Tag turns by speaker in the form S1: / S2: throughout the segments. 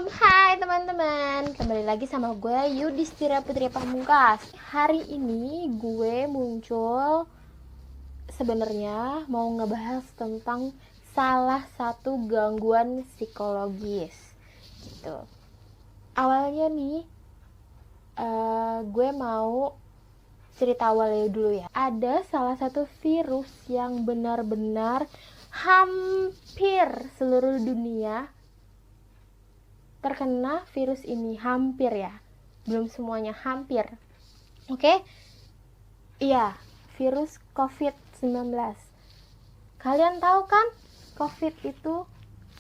S1: Hai teman-teman, kembali lagi sama gue Yudhistira Putri Pamungkas. Hari ini gue muncul sebenarnya mau ngebahas tentang salah satu gangguan psikologis gitu. Awalnya nih gue mau cerita awalnya dulu ya. Ada salah satu virus yang benar-benar hampir seluruh dunia terkena virus ini, hampir ya, belum semuanya, hampir. Oke? Iya, virus COVID-19. Kalian tahu kan COVID itu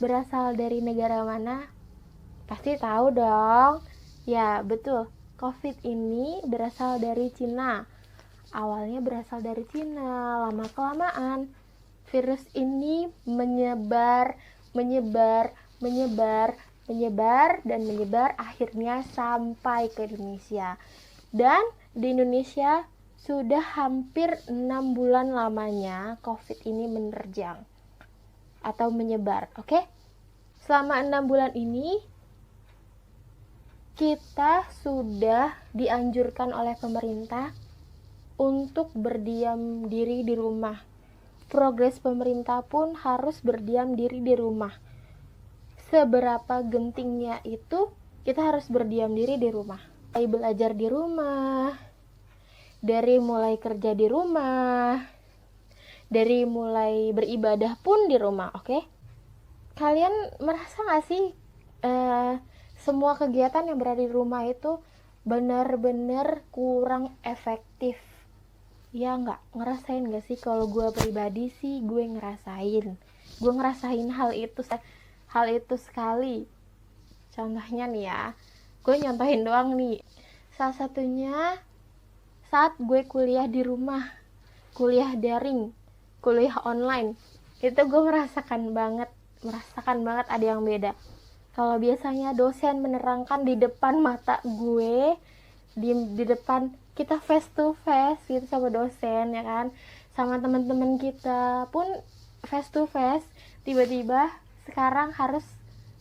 S1: berasal dari negara mana? Pasti tahu dong. Ya, betul. COVID ini berasal dari Cina. Awalnya berasal dari Cina, lama-kelamaan virus ini menyebar, akhirnya sampai ke Indonesia. Dan di Indonesia sudah hampir 6 bulan lamanya COVID ini menerjang atau menyebar. Oke? Selama 6 bulan ini kita sudah dianjurkan oleh pemerintah untuk berdiam diri di rumah. Progres pemerintah pun harus berdiam diri di rumah. Seberapa gentingnya itu kita harus berdiam diri di rumah. Dari belajar di rumah, dari mulai kerja di rumah, dari mulai beribadah pun di rumah, oke? Kalian merasa gak sih semua kegiatan yang berada di rumah itu benar-benar kurang efektif? Ya nggak, ngerasain gak sih? Kalau gue pribadi sih gue ngerasain hal itu sekali. Contohnya nih ya, gue nyontohin doang nih. Salah satunya saat gue kuliah di rumah, kuliah daring, kuliah online, itu gue merasakan banget ada yang beda. Kalau biasanya dosen menerangkan di depan mata gue, di depan kita face to face gitu sama dosen ya kan, sama teman-teman kita pun face to face, tiba-tiba sekarang harus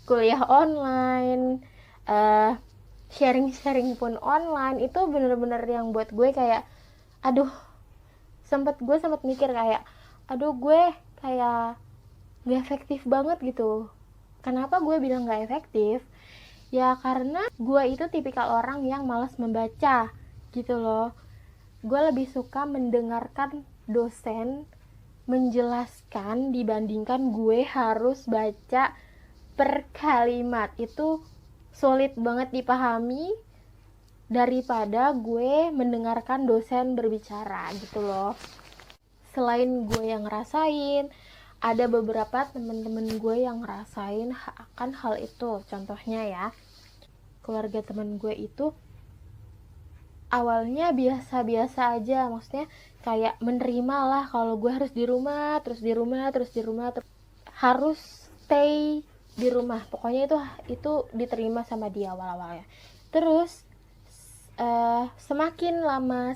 S1: kuliah online, sharing pun online. Itu bener-bener yang buat gue kayak aduh, sempet mikir kayak aduh, gue kayak gak efektif banget gitu. Kenapa gue bilang gak efektif? Ya karena gue itu tipikal orang yang malas membaca gitu loh. Gue lebih suka mendengarkan dosen menjelaskan dibandingkan gue harus baca per kalimat. Itu sulit banget dipahami daripada gue mendengarkan dosen berbicara gitu loh. Selain gue yang ngerasain, ada beberapa temen-temen gue yang ngerasain akan hal itu. Contohnya ya, keluarga temen gue itu awalnya biasa-biasa aja, maksudnya kayak menerima lah kalau gue harus di rumah, terus harus stay di rumah. Pokoknya itu diterima sama dia awal-awalnya. Terus semakin lama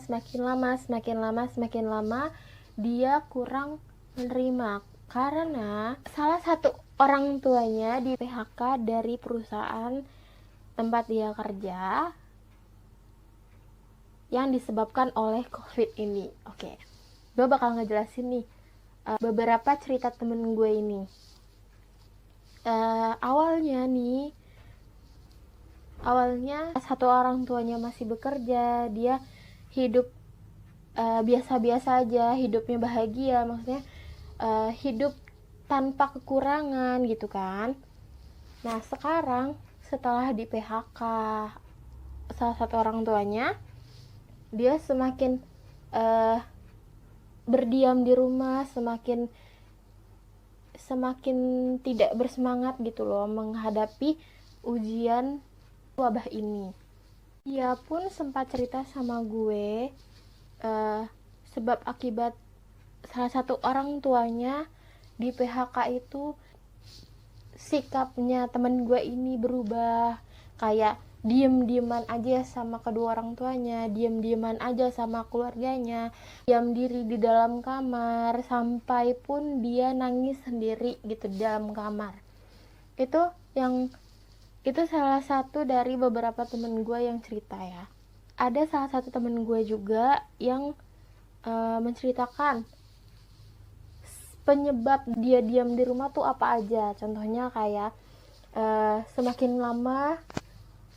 S1: dia kurang menerima karena salah satu orang tuanya di PHK dari perusahaan tempat dia kerja yang disebabkan oleh COVID ini. Oke, gue bakal ngejelasin nih beberapa cerita temen gue ini. Awalnya satu orang tuanya masih bekerja, dia hidup biasa-biasa aja, hidupnya bahagia, maksudnya hidup tanpa kekurangan gitu kan. Nah sekarang setelah di PHK salah satu orang tuanya, dia semakin berdiam di rumah, semakin tidak bersemangat gitu loh menghadapi ujian wabah ini. Dia pun sempat cerita sama gue sebab akibat salah satu orang tuanya di PHK itu sikapnya temen gue ini berubah, kayak diem-dieman aja sama kedua orang tuanya, diem-dieman aja sama keluarganya, diam diri di dalam kamar, sampai pun dia nangis sendiri gitu di dalam kamar. Itu salah satu dari beberapa temen gue yang cerita ya. Ada salah satu temen gue juga yang menceritakan penyebab dia diam di rumah tuh apa aja. Contohnya kayak semakin lama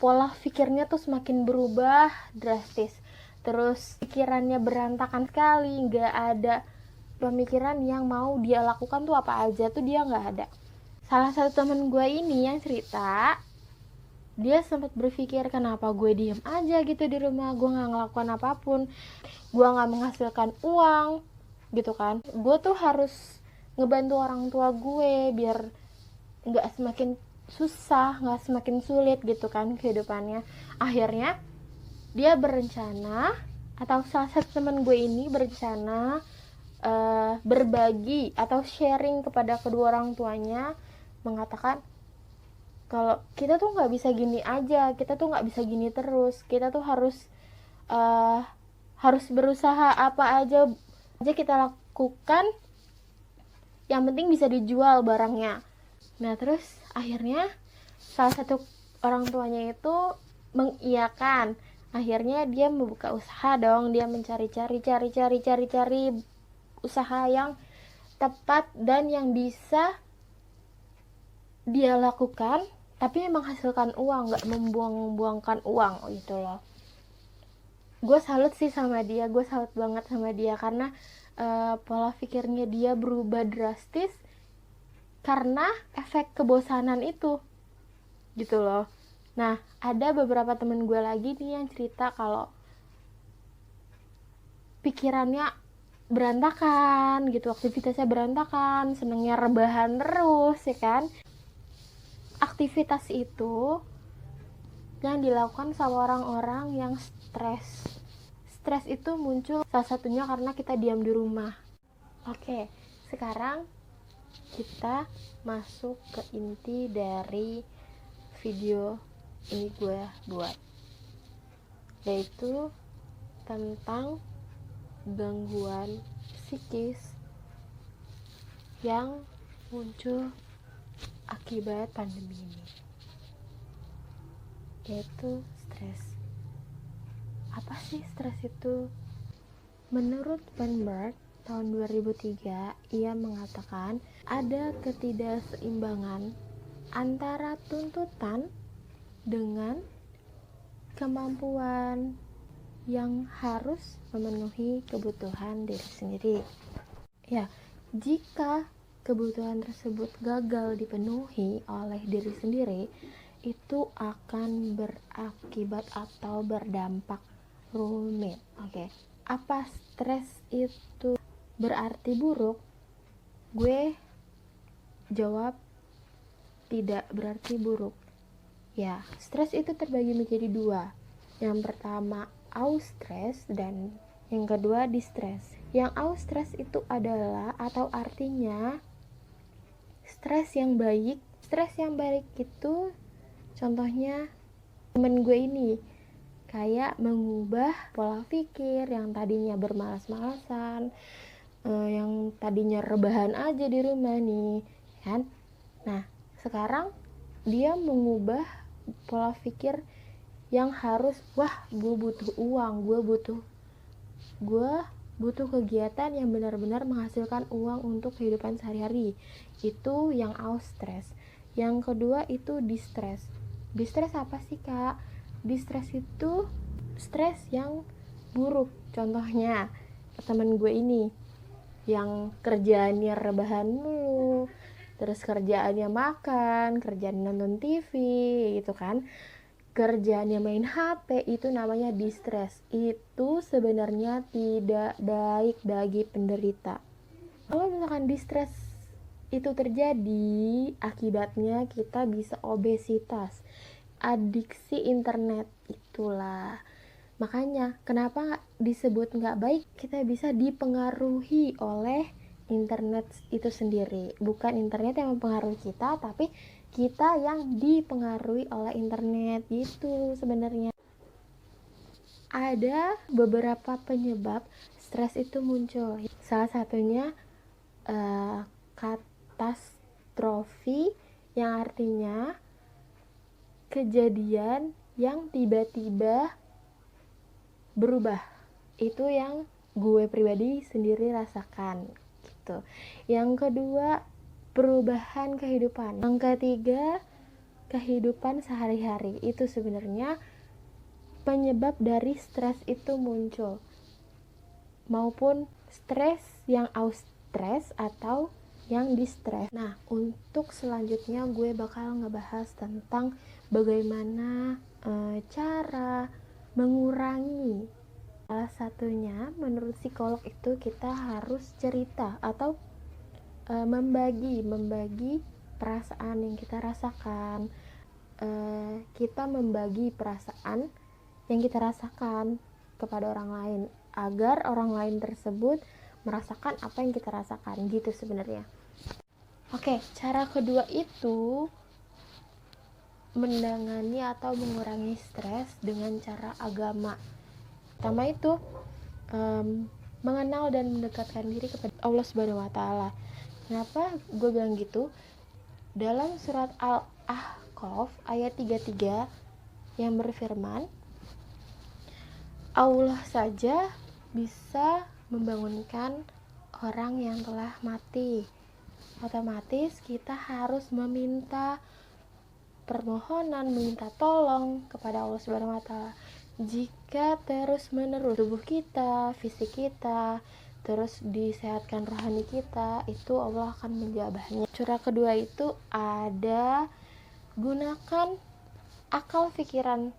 S1: pola pikirnya tuh semakin berubah drastis. Terus pikirannya berantakan sekali, nggak ada pemikiran yang mau dia lakukan tuh apa aja tuh dia nggak ada. Salah satu temen gue ini yang cerita, dia sempat berpikir kenapa gue diem aja gitu di rumah, gue nggak ngelakukan apapun, gue nggak menghasilkan uang gitu kan, gue tuh harus ngebantu orang tua gue biar nggak semakin susah, nggak semakin sulit gitu kan kehidupannya. Akhirnya dia berencana, atau salah satu teman gue ini berencana berbagi atau sharing kepada kedua orang tuanya, mengatakan kalau kita tuh nggak bisa gini aja, kita tuh nggak bisa gini terus, kita tuh harus berusaha apa aja kita lakukan, yang penting bisa dijual barangnya. Nah terus akhirnya salah satu orang tuanya itu mengiyakan. Akhirnya dia membuka usaha dong, dia mencari-cari usaha yang tepat dan yang bisa dia lakukan tapi menghasilkan uang, nggak membuang-buangkan uang gitu loh. Gue salut sih sama dia, gue salut banget sama dia karena pola pikirnya dia berubah drastis karena efek kebosanan itu gitu loh. Nah ada beberapa temen gue lagi nih yang cerita kalau pikirannya berantakan gitu, aktivitasnya berantakan, senengnya rebahan terus ya kan. Aktivitas itu yang dilakukan sama orang-orang yang stres. Stres itu muncul salah satunya karena kita diam di rumah. Oke, sekarang kita masuk ke inti dari video ini gue buat, yaitu tentang gangguan psikis yang muncul akibat pandemi ini, yaitu stres. Apa sih stres itu? Menurut Weinberg tahun 2003, ia mengatakan ada ketidakseimbangan antara tuntutan dengan kemampuan yang harus memenuhi kebutuhan diri sendiri. Ya, jika kebutuhan tersebut gagal dipenuhi oleh diri sendiri, itu akan berakibat atau berdampak rumit. Oke. Apa stres itu berarti buruk? Gue jawab tidak berarti buruk. Ya, stres itu terbagi menjadi dua. Yang pertama eustress dan yang kedua distress. Yang eustress itu adalah atau artinya stres yang baik. Stres yang baik itu contohnya temen gue ini kayak mengubah pola pikir yang tadinya bermalas-malasan, yang tadinya rebahan aja di rumah nih kan. Nah sekarang dia mengubah pola pikir yang harus, wah gue butuh uang, gue butuh kegiatan yang benar-benar menghasilkan uang untuk kehidupan sehari-hari. Itu yang eustress. Yang kedua itu distress. Distress apa sih kak? Distress itu stres yang buruk. Contohnya temen gue ini yang kerjaannya rebahan mulu, terus kerjaannya makan, kerjaan nonton TV gitu kan, kerjaannya main HP, itu namanya distress. Itu sebenarnya tidak baik bagi penderita. Kalau misalkan distress itu terjadi, akibatnya kita bisa obesitas, adiksi internet, itulah. Makanya kenapa disebut nggak baik, kita bisa dipengaruhi oleh internet itu sendiri. Bukan internet yang mempengaruhi kita, tapi kita yang dipengaruhi oleh internet gitu sebenarnya. Ada beberapa penyebab stres itu muncul. Salah satunya katastrofi, yang artinya kejadian yang tiba-tiba berubah. Itu yang gue pribadi sendiri rasakan gitu. Yang kedua, perubahan kehidupan. Yang ketiga, kehidupan sehari-hari. Itu sebenarnya penyebab dari stres itu muncul, maupun stres yang eustress atau yang distres. Nah, untuk selanjutnya gue bakal ngebahas tentang bagaimana cara mengurangi. Salah satunya menurut psikolog itu kita harus cerita atau membagi perasaan yang kita rasakan. Kita membagi perasaan yang kita rasakan kepada orang lain agar orang lain tersebut merasakan apa yang kita rasakan gitu sebenarnya. Oke, cara kedua itu menangani atau mengurangi stres dengan cara agama. Pertama itu mengenal dan mendekatkan diri kepada Allah Subhanahu wa taala. Kenapa gue bilang gitu? Dalam surat Al-Ahqaf ayat 33 yang berfirman, Allah saja bisa membangunkan orang yang telah mati. Otomatis kita harus meminta permohonan, meminta tolong kepada Allah Subhanahu wa taala. Jika terus-menerus tubuh kita, fisik kita, terus disehatkan rohani kita, itu Allah akan menjabahnya. Cara kedua itu ada gunakan akal pikiran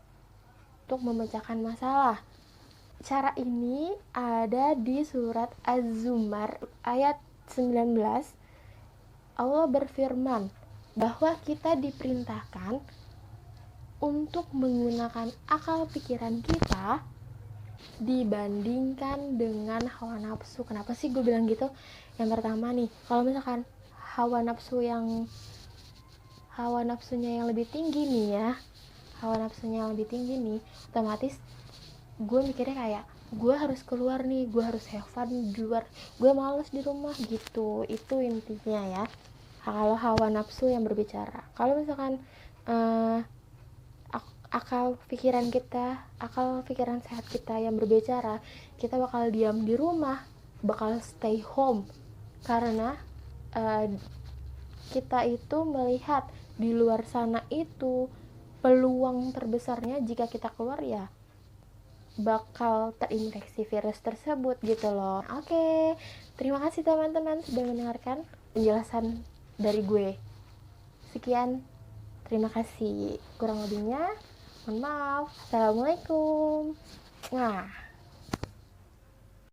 S1: untuk memecahkan masalah. Cara ini ada di surat Az-Zumar ayat 19. Allah berfirman bahwa kita diperintahkan untuk menggunakan akal pikiran kita dibandingkan dengan hawa nafsu. Kenapa sih gue bilang gitu? Yang pertama nih, kalau misalkan hawa nafsunya yang lebih tinggi nih, otomatis gue mikirnya kayak gue harus keluar nih, gue harus have fun di luar, gue males di rumah gitu. Itu intinya ya, kalau hawa nafsu yang berbicara. Kalau misalkan akal pikiran sehat kita yang berbicara, kita bakal diam di rumah, bakal stay home, karena kita itu melihat di luar sana itu peluang terbesarnya jika kita keluar ya bakal terinfeksi virus tersebut gitu loh. Oke, terima kasih teman-teman sudah mendengarkan penjelasan dari gue. Sekian, terima kasih. Kurang lebihnya mohon maaf. Assalamualaikum. Nah.